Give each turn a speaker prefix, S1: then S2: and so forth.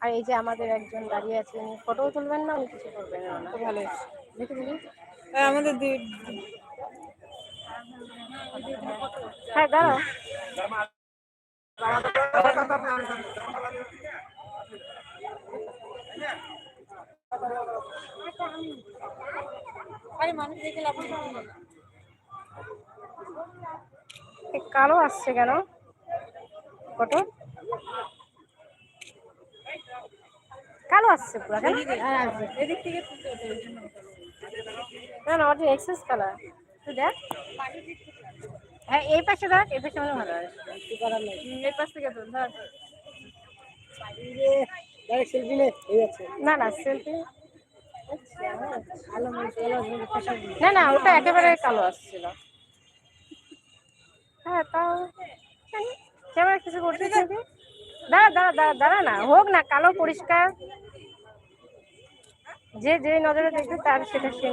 S1: আর এই যে আমাদের একজন দাঁড়িয়ে আছে, উনি ফটো তুলবেন না, উনি কিছু করবেন না।
S2: তো ভালো হয়েছে।
S1: দেখি দেখি।
S2: আমাদের
S1: হ্যাঁ দাঁড়াও।
S2: মানুষ দেখে লাভ নেই।
S1: কালো আসছে কেন ফটো? কালো আসছে পুরো কেন?
S2: এদিক থেকে
S1: না না, ওটা এক্সেস কালার। তুই দেখ। হ্যাঁ এই পাশে দেখ, এই পাশে মনে ভালো আসবে। কি করার নেই,
S2: এই পাশ থেকে তো ধর।
S1: সেলফি নে। না না সেলফি না না, ওটা একেবারে কালো আসছিল। হ্যাঁ তাও ক্যামেরা কিছু করছিস নাকি? দাঁড়া দাঁড়া দাঁড়া দাঁড়া না, হোক না কালো পরিষ্কার, যে যে নজরে দেখবে তার সেটা সে